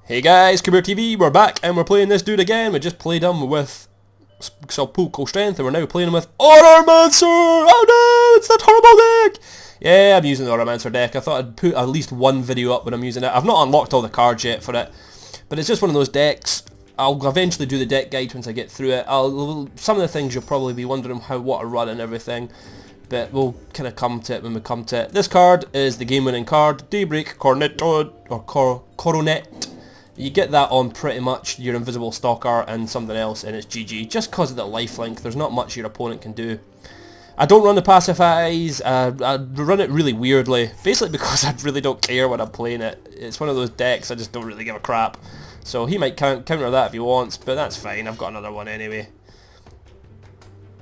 Hey guys, CawbeerTV, we're back and we're playing this dude again. We just played him with Pulco Strength and we're now playing him with Automancer! Oh no, it's that horrible deck! Yeah, I'm using the Automancer deck. I thought I'd put at least one video up when I'm using it. I've not unlocked all the cards yet for it, but it's just one of those decks. I'll eventually do the deck guide once I get through it. Some of the things you'll probably be wondering what to run and everything, but we'll kind of come to it when we come to it. This card is the game-winning card, Daybreak Cornetto, or Coronet. You get that on pretty much your Invisible Stalker and something else and it's GG. Just because of the lifelink, there's not much your opponent can do. I don't run the Pacifies, I run it really weirdly, basically because I really don't care when I'm playing it. It's one of those decks I just don't really give a crap. So he might counter that if he wants, but that's fine, I've got another one anyway.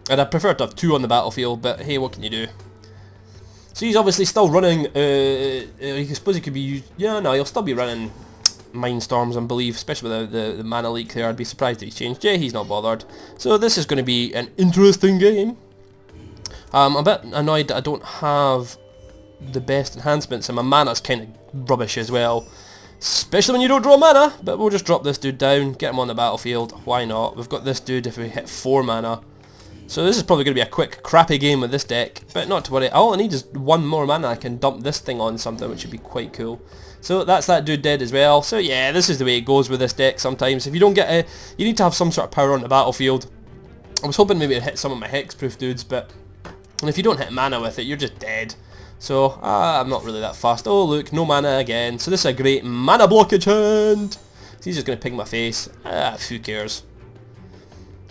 And I prefer to have two on the battlefield, but hey, what can you do? So he's obviously still running, I suppose he could be used, yeah, no, he'll still be running Mindstorms, I believe, especially with the mana leak there. I'd be surprised if he's changed. Yeah, he's not bothered. So this is going to be an interesting game. I'm a bit annoyed that I don't have the best enhancements, and my mana's kind of rubbish as well. Especially when you don't draw mana, but we'll just drop this dude down, get him on the battlefield. Why not? We've got this dude if we hit 4 mana. So this is probably going to be a quick, crappy game with this deck, but not to worry. All I need is 1 more mana. I can dump this thing on something, which would be quite cool. So that's that dude dead as well. So yeah, this is the way it goes with this deck sometimes. If you don't get you need to have some sort of power on the battlefield. I was hoping maybe to hit some of my hexproof dudes, but if you don't hit mana with it, you're just dead. So I'm not really that fast. Oh look, no mana again. So this is a great mana blockage hand. So he's just going to ping my face. Who cares?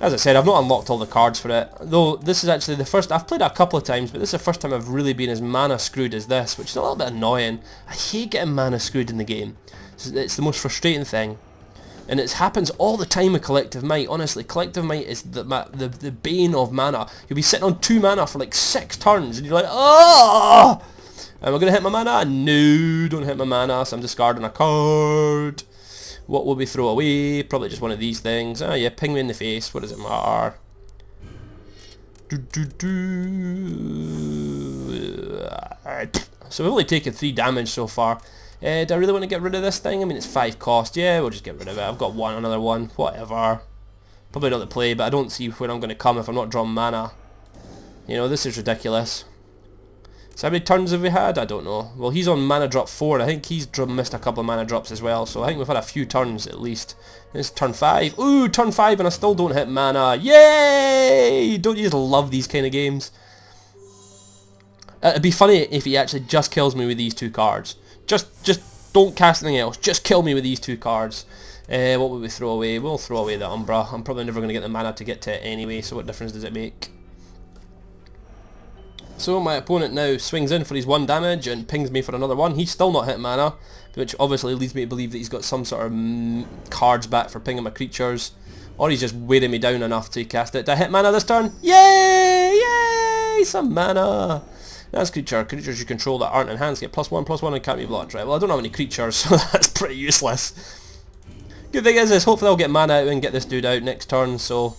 As I said, I've not unlocked all the cards for it, though this is actually the first, I've played it a couple of times, but this is the first time I've really been as mana screwed as this, which is a little bit annoying. I hate getting mana screwed in the game. It's the most frustrating thing. And it happens all the time with Collective Might, honestly. Collective Might is the bane of mana. You'll be sitting on 2 mana for like 6 turns, and you're like, oh! Am I going to hit my mana? No, don't hit my mana, so I'm discarding a card. What will we throw away? Probably just one of these things. Oh yeah, ping me in the face. What does it matter? So we've only taken 3 damage so far. Do I really want to get rid of this thing? I mean, it's 5 cost. Yeah, we'll just get rid of it. I've got another one. Whatever. Probably not to play, but I don't see where I'm going to come if I'm not drawing mana. You know, this is ridiculous. So how many turns have we had? I don't know. Well, he's on mana drop 4. I think he's missed a couple of mana drops as well. So I think we've had a few turns at least. It's turn 5. Ooh, turn 5 and I still don't hit mana. Yay! Don't you just love these kind of games? It'd be funny if he actually just kills me with these 2 cards. Just don't cast anything else. Just kill me with these 2 cards. What would we throw away? We'll throw away the Umbra. I'm probably never going to get the mana to get to it anyway, so what difference does it make? So my opponent now swings in for his 1 damage and pings me for another 1. He's still not hit mana, which obviously leads me to believe that he's got some sort of cards back for pinging my creatures. Or he's just weighing me down enough to cast it. Did I hit mana this turn? Yay! Yay! Some mana! That's creatures you control that aren't enhanced get +1/+1 and can't be blocked. Right, well I don't have any creatures, so that's pretty useless. Good thing is hopefully I'll get mana out and get this dude out next turn, so...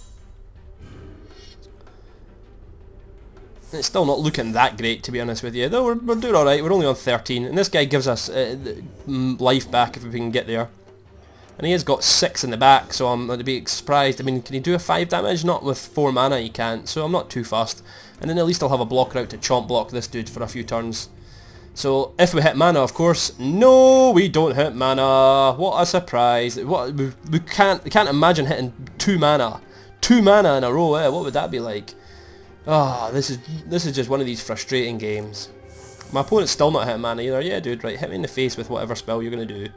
It's still not looking that great, to be honest with you. Though we're doing alright, we're only on 13. And this guy gives us life back if we can get there. And he has got 6 in the back, so I'm going to be surprised. I mean, can he do a 5 damage? Not with 4 mana he can't, so I'm not too fussed. And then at least I'll have a blocker out to chomp block this dude for a few turns. So, if we hit mana, of course. No, we don't hit mana. What a surprise. We can't imagine hitting 2 mana. 2 mana in a row, eh? What would that be like? Ah, this is just one of these frustrating games. My opponent's still not hitting mana either. Yeah, dude, right, hit me in the face with whatever spell you're going to do.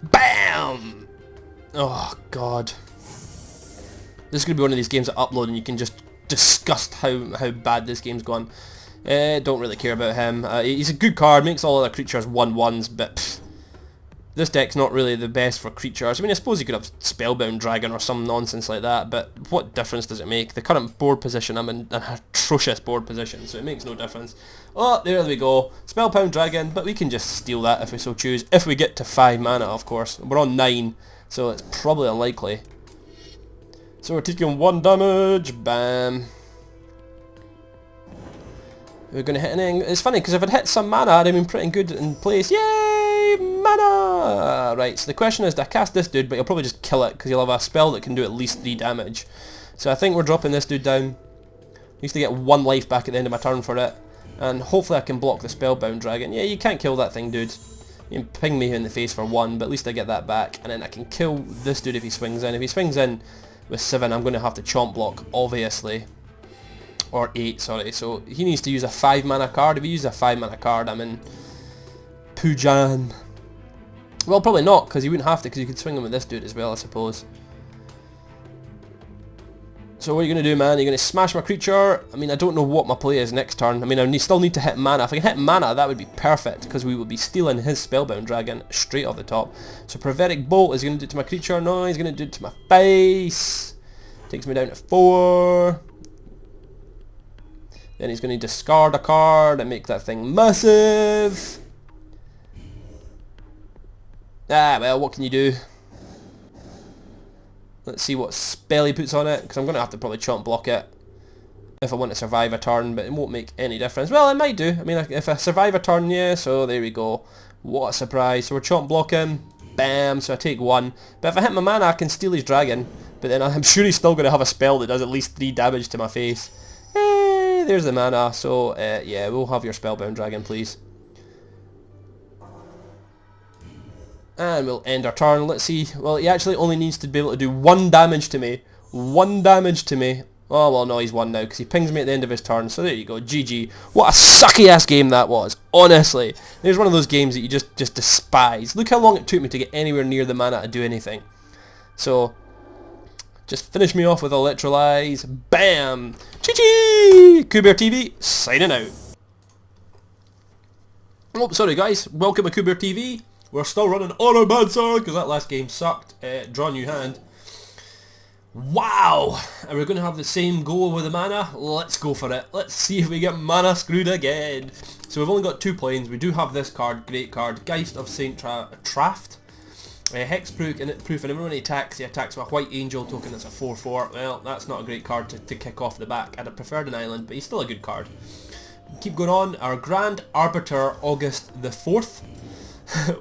BAM! Oh, God. This is going to be one of these games that upload and you can just disgust how bad this game's gone. Don't really care about him. He's a good card, makes all other creatures 1/1s, but... Pfft, this deck's not really the best for creatures. I mean, I suppose you could have Spellbound Dragon or some nonsense like that, but what difference does it make? The current board position, I'm in an atrocious board position, so it makes no difference. Oh, there we go. Spellbound Dragon, but we can just steal that if we so choose. If we get to 5 mana, of course. We're on 9, so it's probably unlikely. So we're taking 1 damage. Bam. We're going to hit anything. It's funny, because if I'd hit some mana, I'd have been pretty good in place. Yay! mana! Right, so the question is, do I cast this dude, but he'll probably just kill it, because he'll have a spell that can do at least 3 damage. So I think we're dropping this dude down. I used to get 1 life back at the end of my turn for it. And hopefully I can block the Spellbound Dragon. Yeah, you can't kill that thing, dude. You can ping me in the face for 1, but at least I get that back. And then I can kill this dude if he swings in. If he swings in with 7, I'm going to have to chomp block, obviously. Or 8, sorry. So he needs to use a 5 mana card. If he uses a 5 mana card, I'm in Pujan. Well, probably not, because he wouldn't have to, because you could swing him with this dude as well, I suppose. So what are you going to do, man? You're going to smash my creature? I mean, I don't know what my play is next turn. I mean, I still need to hit mana. If I can hit mana, that would be perfect, because we would be stealing his Spellbound Dragon straight off the top. So Prophetic Bolt is he going to do it to my creature? No, he's going to do it to my face. Takes me down to 4. Then he's going to discard a card and make that thing massive. Ah, well, what can you do? Let's see what spell he puts on it, because I'm going to have to probably chomp block it if I want to survive a turn, but it won't make any difference. Well, it might do. I mean, if I survive a turn, yeah, so there we go. What a surprise. So we're chomp blocking. Bam, so I take 1. But if I hit my mana, I can steal his dragon, but then I'm sure he's still going to have a spell that does at least 3 damage to my face. Hey, there's the mana, so yeah, we'll have your Spellbound Dragon, please. And we'll end our turn. Let's see. Well, he actually only needs to be able to do 1 damage to me. 1 damage to me. Oh, well, no, he's 1 now, because he pings me at the end of his turn. So there you go. GG. What a sucky-ass game that was. Honestly. There's one of those games that you just despise. Look how long it took me to get anywhere near the mana to do anything. So, just finish me off with Electrolyze. Bam! GG! CawbeerTV, signing out. Oh, sorry guys. Welcome to CawbeerTV. We're still running Automancer because that last game sucked. Draw new hand. Wow! And we're going to have the same go with the mana. Let's go for it. Let's see if we get mana screwed again. So we've only got 2 planes. We do have this card, great card, Geist of Saint Traft. Hexproof, and when he attacks with a White Angel token that's a 4/4. Well, that's not a great card to kick off the back. I'd have preferred an island, but he's still a good card. Keep going on. Our Grand Arbiter, August the 4th.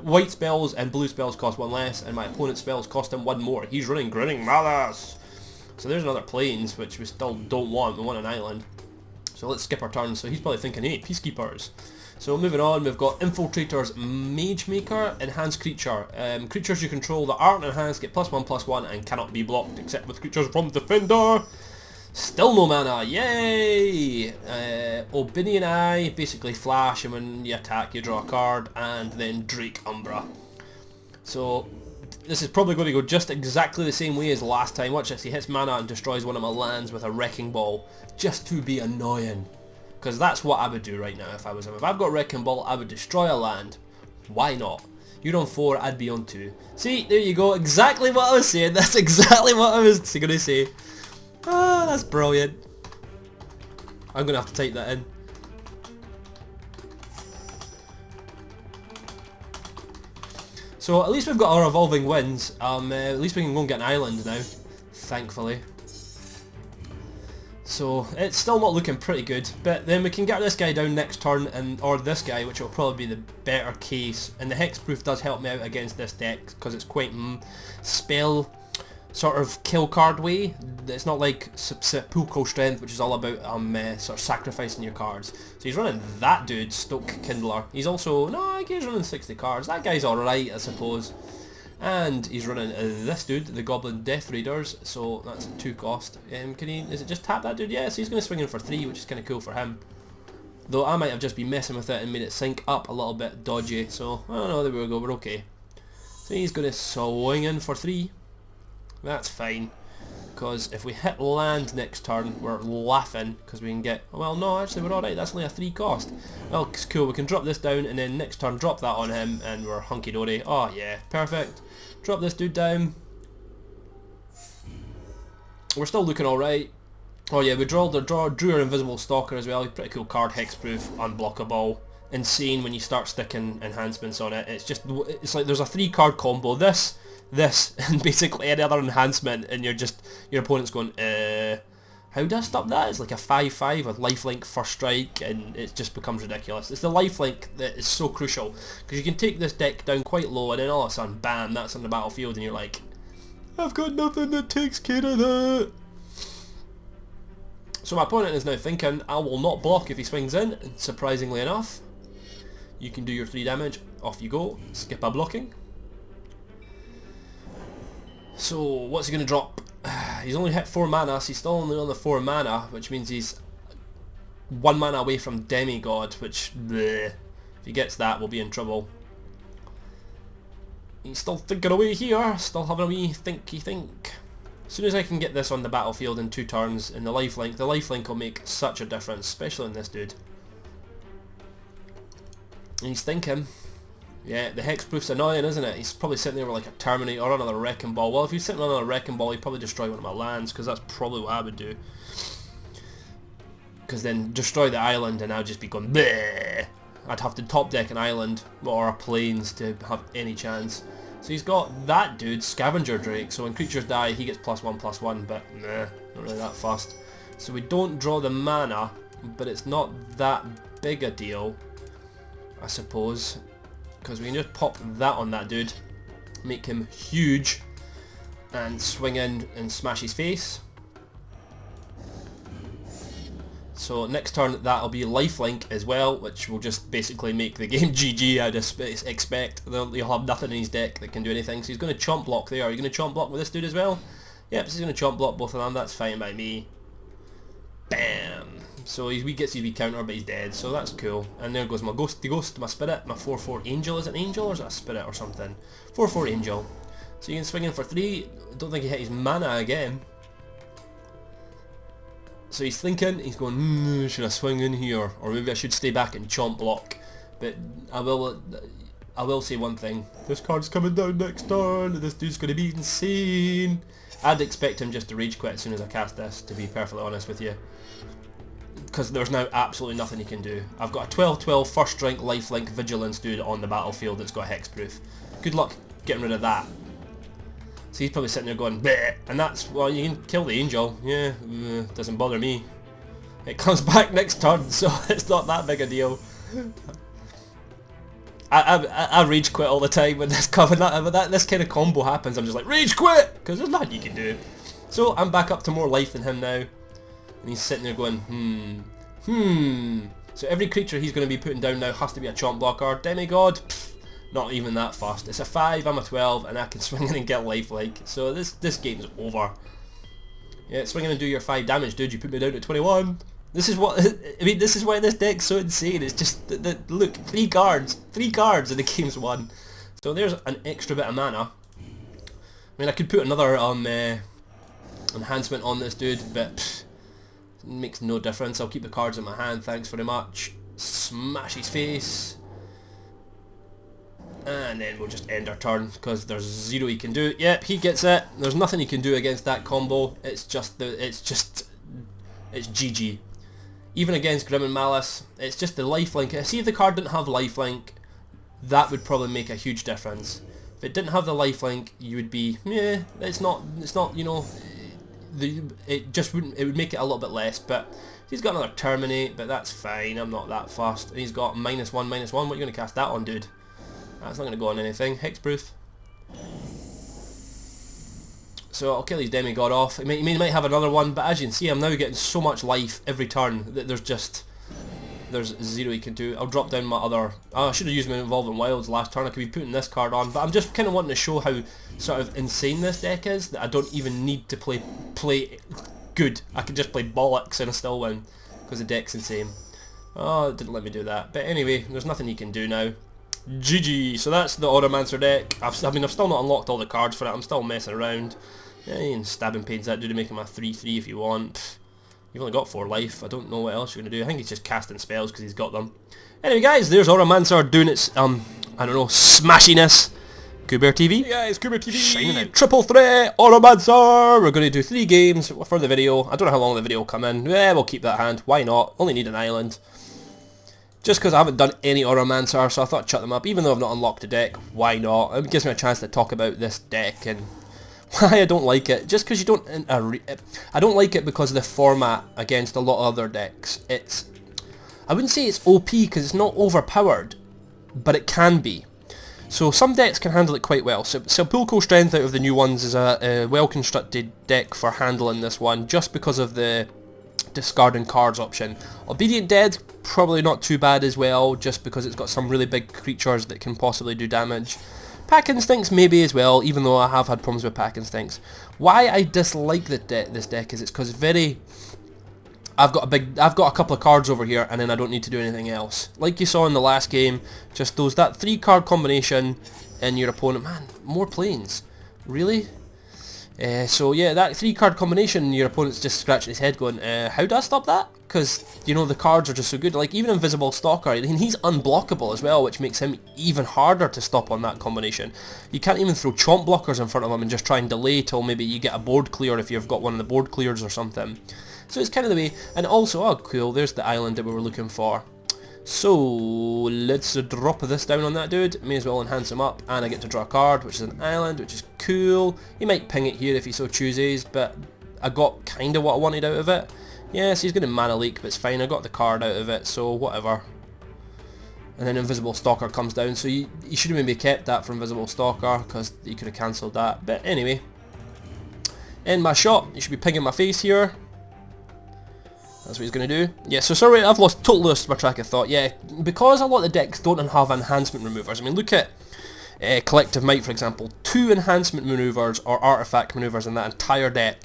White spells and blue spells cost 1 less, and my opponent's spells cost him 1 more. He's running Grinning Malice. So there's another planes, which we still don't want. We want an island. So let's skip our turn. So he's probably thinking, hey, Peacekeepers. So moving on, we've got Infiltrator's Magemaker, Enhanced Creature. Creatures you control that aren't enhanced get +1/+1 and cannot be blocked except with creatures from Defender. Still no mana, yay! Obinion Eye, basically flash, and when you attack you draw a card, and then Drake Umbra. So this is probably going to go just exactly the same way as last time. Watch this, he hits mana and destroys one of my lands with a Wrecking Ball, just to be annoying. Because that's what I would do right now if I was him. If I've got Wrecking Ball, I would destroy a land. Why not? You're on 4, I'd be on 2. See, there you go, exactly what I was saying, that's exactly what I was going to say. Ah, that's brilliant. I'm going to have to type that in. So at least we've got our Evolving Winds. At least we can go and get an island now, thankfully. So it's still not looking pretty good, but then we can get this guy down next turn, or this guy, which will probably be the better case. And the Hexproof does help me out against this deck, because it's quite spell sort of kill card way. It's not like Sepulchral Strength, which is all about sort of sacrificing your cards. So he's running that dude, Stoke Kindler. He's also, no, I think he's running 60 cards. That guy's alright, I suppose. And he's running this dude, the Goblin Death Raiders, so that's a 2 cost. Is it just tap that dude? Yeah, so he's going to swing in for 3, which is kind of cool for him. Though I might have just been messing with it and made it sync up a little bit dodgy, so I don't know, there we go, we're okay. So he's going to swing in for 3. That's fine, because if we hit land next turn, we're laughing, because we can get, well no, actually we're alright, that's only a 3 cost. Well, it's cool, we can drop this down, and then next turn drop that on him, and we're hunky-dory. Oh yeah, perfect. Drop this dude down. We're still looking alright. Oh yeah, we drew our Invisible Stalker as well. Pretty cool card, hexproof, unblockable. Insane when you start sticking enhancements on it. It's like there's a 3 card combo. This, and basically any other enhancement, and your opponent's going, How do I stop that? It's like a 5-5 with lifelink first strike, and it just becomes ridiculous. It's the lifelink that is so crucial, because you can take this deck down quite low, and then all of a sudden, bam, that's on the battlefield, and you're like, I've got nothing that takes care of that. So my opponent is now thinking, I will not block if he swings in, and surprisingly enough, you can do your 3 damage, off you go, skip a blocking. So what's he going to drop? He's only hit 4 mana, so he's still only on the 4 mana, which means he's 1 mana away from Demigod, which, bleh, if he gets that, we'll be in trouble. He's still thinking away here, still having a wee thinky think. As soon as I can get this on the battlefield in 2 turns, in the lifelink will make such a difference, especially in this dude. And he's thinking, yeah, the hexproof's annoying, isn't it? He's probably sitting there with like a Terminator or another Wrecking Ball. Well, if he's sitting on another Wrecking Ball, he'd probably destroy one of my lands, because that's probably what I would do. Because then destroy the island and I'd just be going, bleh! I'd have to top deck an island or plains to have any chance. So he's got that dude, Scavenger Drake, so when creatures die he gets +1/+1, but nah, not really that fast. So we don't draw the mana, but it's not that big a deal, I suppose, because we can just pop that on that dude, make him huge, and swing in and smash his face. So next turn that'll be lifelink as well, which will just basically make the game GG. I'd expect. He'll have nothing in his deck that can do anything. So he's going to chomp block there. Are you going to chomp block with this dude as well? Yep, so he's going to chomp block both of them. That's fine by me. Bam! So he gets his wee counter, but he's dead. So that's cool. And there goes my ghost, my spirit, my 4/4 angel. Is it an angel or is it a spirit or something? 4/4 angel. So you can swing in for 3. I don't think he hit his mana again. So he's thinking, he's going, should I swing in here? Or maybe I should stay back and chomp block. But I will say one thing. This card's coming down next turn. This dude's going to be insane. I'd expect him just to rage quit as soon as I cast this, to be perfectly honest with you. Because there's now absolutely nothing he can do. I've got a 12/12 first rank lifelink vigilance dude on the battlefield that's got hexproof. Good luck getting rid of that. So he's probably sitting there going, bleh, and that's, well, you can kill the angel, yeah, doesn't bother me. It comes back next turn, so it's not that big a deal. I rage quit all the time when this this kind of combo happens. I'm just like, rage quit, because there's nothing you can do. So I'm back up to more life than him now, and he's sitting there going, So every creature he's going to be putting down now has to be a chomp blocker. Demigod, not even that fast. It's a 5, I'm a 12, and I can swing in and get lifelink. So this game's over. Yeah, swing in and do your 5 damage, dude. You put me down to 21. This is what I mean. This is why this deck's so insane. It's just look, 3 cards, and the game's won. So there's an extra bit of mana. I mean, I could put another enhancement on this dude, but it makes no difference. I'll keep the cards in my hand. Thanks very much. Smash his face. And then we'll just end our turn, because there's 0 he can do. Yep, he gets it. There's nothing he can do against that combo. It's GG. Even against Grim and Malice, it's just the lifelink. See, if the card didn't have lifelink, that would probably make a huge difference. If it didn't have the lifelink, you would be, yeah, it's not, you know, it would make it a little bit less. But he's got another Terminate, but that's fine. I'm not that fast. And he's got -1/-1. What are you going to cast that on, dude? That's not going to go on anything. Hexproof. So I'll kill his Demigod off. He might have another one, but as you can see, I'm now getting so much life every turn that there's 0 he can do. I'll drop down my other... I should have used my Evolving Wilds last turn. I could be putting this card on, but I'm just kind of wanting to show how sort of insane this deck is, that I don't even need to play good. I can just play bollocks and I still win, because the deck's insane. Oh, it didn't let me do that. But anyway, there's nothing he can do now. GG. So that's the Automancer deck. I've still not unlocked all the cards for it. I'm still messing around. Yeah, you can Stabbing Pains that dude to make him a 3/3 if you want. You've only got 4 life. I don't know what else you're going to do. I think he's just casting spells because he's got them. Anyway guys, there's Automancer doing its, I don't know, smashiness. CawbeerTV. Yeah, it's CawbeerTV. Shining out. Triple threat, Automancer. We're going to do 3 games for the video. I don't know how long the video will come in. Yeah, we'll keep that hand. Why not? Only need an island. Just because I haven't done any Automancer, so I thought I'd shut them up. Even though I've not unlocked the deck, why not? It gives me a chance to talk about this deck and Why I don't like it? Just because you don't... I don't like it because of the format against a lot of other decks. I wouldn't say it's OP because it's not overpowered, but it can be. So some decks can handle it quite well. So Sepulchral Strength out of the new ones is a well-constructed deck for handling this one, just because of the discarding cards option. Obedient Dead, probably not too bad as well, just because it's got some really big creatures that can possibly do damage. Pack Instincts maybe as well, even though I have had problems with Pack Instincts. Why I dislike this deck is it's because I've got a couple of cards over here, and then I don't need to do anything else. Like you saw in the last game, just that 3-card combination in your opponent. Man, more planes. Really? So yeah, that 3-card combination, your opponent's just scratching his head going, how do I stop that? Because, you know, the cards are just so good. Like, even Invisible Stalker, and he's unblockable as well, which makes him even harder to stop on that combination. You can't even throw chomp blockers in front of him and just try and delay till maybe you get a board clear if you've got one of the board clears or something. So it's kind of the way. And also, oh cool, there's the island that we were looking for. So let's drop this down on that dude. May as well enhance him up, and I get to draw a card, which is an island, which is cool. He might ping it here if he so chooses, but I got kind of what I wanted out of it. Yes, he's going to mana leak, but it's fine. I got the card out of it, so whatever. And then Invisible Stalker comes down, so you should have maybe kept that for Invisible Stalker, because you could have cancelled that. But anyway, end my shot. You should be pinging my face here. That's what he's going to do. Yeah, so sorry, I've totally lost my track of thought. Yeah, because a lot of the decks don't have enhancement removers. I mean, look at Collective Might, for example. 2 enhancement maneuvers or artifact maneuvers in that entire deck.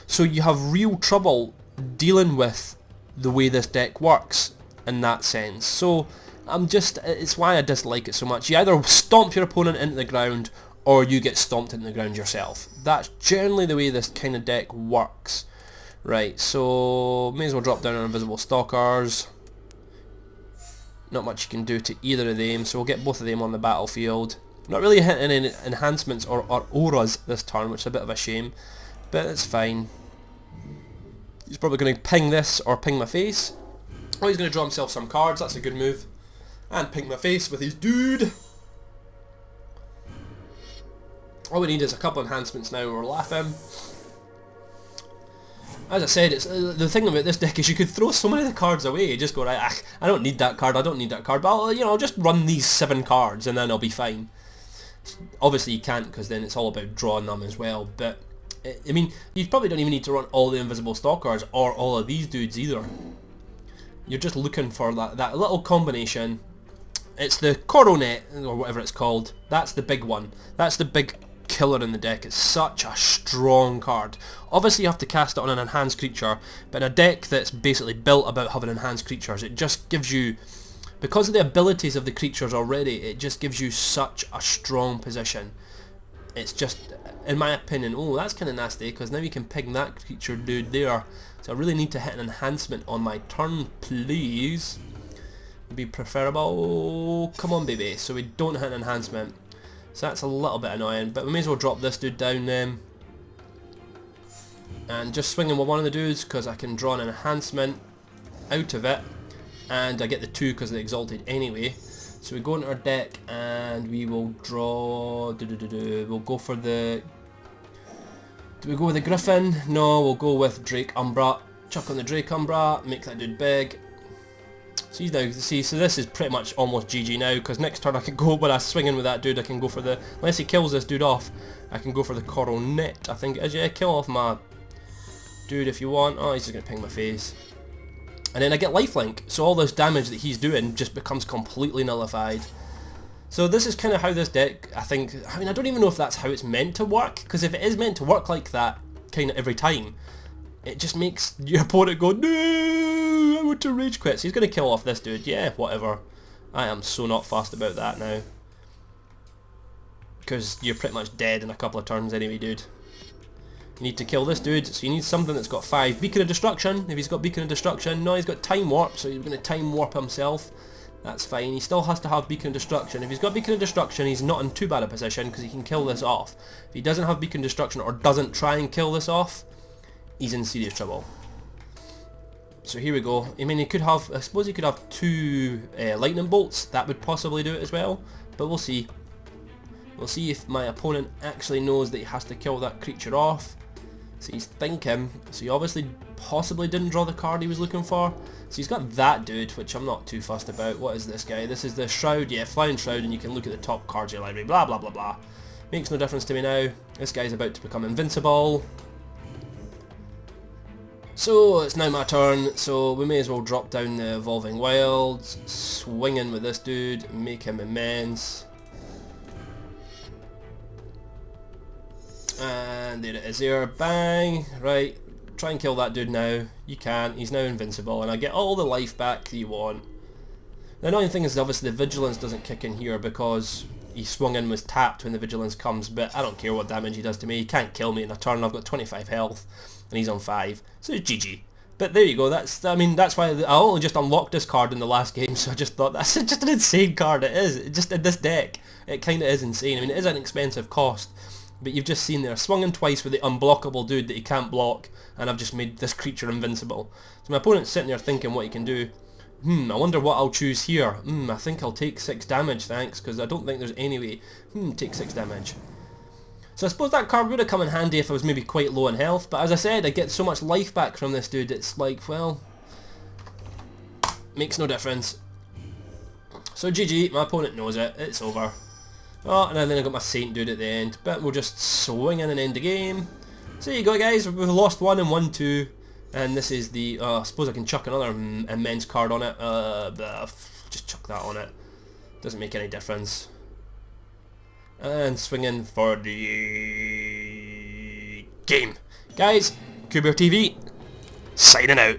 So you have real trouble dealing with the way this deck works in that sense. So it's why I dislike it so much. You either stomp your opponent into the ground, or you get stomped into the ground yourself. That's generally the way this kind of deck works. Right, so may as well drop down on Invisible Stalkers. Not much you can do to either of them, so we'll get both of them on the battlefield. Not really hitting any enhancements or auras this turn, which is a bit of a shame, but it's fine. He's probably going to ping this or ping my face. Oh, he's going to draw himself some cards, that's a good move. And ping my face with his dude. All we need is a couple enhancements now and we're laughing. As I said, it's the thing about this deck is you could throw so many of the cards away. You just go, right, I don't need that card, I don't need that card, but I'll just run these 7 cards and then I'll be fine. Obviously you can't, because then it's all about drawing them as well, but I mean, you probably don't even need to run all the Invisible Stalkers or all of these dudes either. You're just looking for that little combination. It's the Coronet, or whatever it's called. That's the big one. That's the big killer in the deck. It's such a strong card. Obviously you have to cast it on an enhanced creature, but in a deck that's basically built about having enhanced creatures, it just gives you, because of the abilities of the creatures already, it just gives you such a strong position. It's just, in my opinion, oh, that's kind of nasty, because now you can ping that creature dude there. So I really need to hit an enhancement on my turn, please. Would be preferable. Come on, baby. So we don't hit an enhancement. So that's a little bit annoying, but we may as well drop this dude down then. And just swing him with one of the dudes, because I can draw an enhancement out of it. And I get the 2 because of the Exalted anyway. So we go into our deck and we will draw... We'll go for the... Do we go with the Griffin? No, we'll go with Drake Umbra. Chuck on the Drake Umbra, make that dude big. So this is pretty much almost GG now, because next turn I can go, when I swing in with that dude, I can go for the, unless he kills this dude off, I can go for the Coronet, I think it is. Yeah, kill off my dude if you want. Oh, he's just going to ping my face. And then I get lifelink, so all this damage that he's doing just becomes completely nullified. So this is kind of how this deck, I think, I mean, I don't even know if that's how it's meant to work, because if it is meant to work like that kind of every time, it just makes your opponent go, no, I want to rage quit. So he's going to kill off this dude. Yeah, whatever. I am so not fussed about that now. Because you're pretty much dead in a couple of turns anyway, dude. You need to kill this dude, so you need something that's got 5. Beacon of Destruction, if he's got Beacon of Destruction. No, he's got Time Warp, so he's going to Time Warp himself. That's fine. He still has to have Beacon of Destruction. If he's got Beacon of Destruction, he's not in too bad a position, because he can kill this off. If he doesn't have Beacon of Destruction, or doesn't try and kill this off, he's in serious trouble. So here we go. I mean, he could have, I suppose he could have 2 lightning bolts. That would possibly do it as well, but we'll see. We'll see if my opponent actually knows that he has to kill that creature off. So he's thinking, so he obviously possibly didn't draw the card he was looking for. So he's got that dude, which I'm not too fussed about. What is this guy? This is the Shroud, yeah, Flying Shroud, and you can look at the top cards of your library, blah blah blah blah. Makes no difference to me now. This guy's about to become invincible. So it's now my turn, so we may as well drop down the Evolving Wilds, swing in with this dude, make him immense. And there it is there, bang, right, try and kill that dude now. You can't, he's now invincible, and I get all the life back that you want. The annoying thing is obviously the Vigilance doesn't kick in here because he swung in was tapped when the Vigilance comes, but I don't care what damage he does to me, he can't kill me in a turn. I've got 25 health, and he's on 5, so it's GG. But there you go, that's why I only just unlocked this card in the last game, so I just thought, that's just an insane card, it is. It just in this deck, it kinda is insane. I mean, it is an expensive cost, but you've just seen there, swung in twice with the unblockable dude that he can't block, and I've just made this creature invincible. So my opponent's sitting there thinking what he can do. I wonder what I'll choose here. I think I'll take 6 damage, thanks, because I don't think there's any way. Take 6 damage. So I suppose that card would have come in handy if I was maybe quite low in health, but as I said, I get so much life back from this dude, it's like, well, makes no difference. So GG, my opponent knows it, it's over. Oh, and then I got my Saint dude at the end, but we'll just swing in and end the game. So there you go guys, we've lost 1 and 1 2. And this is the, I suppose I can chuck another immense card on it, just chuck that on it, doesn't make any difference. And swing in for the game. Guys, CawbeerTV, signing out.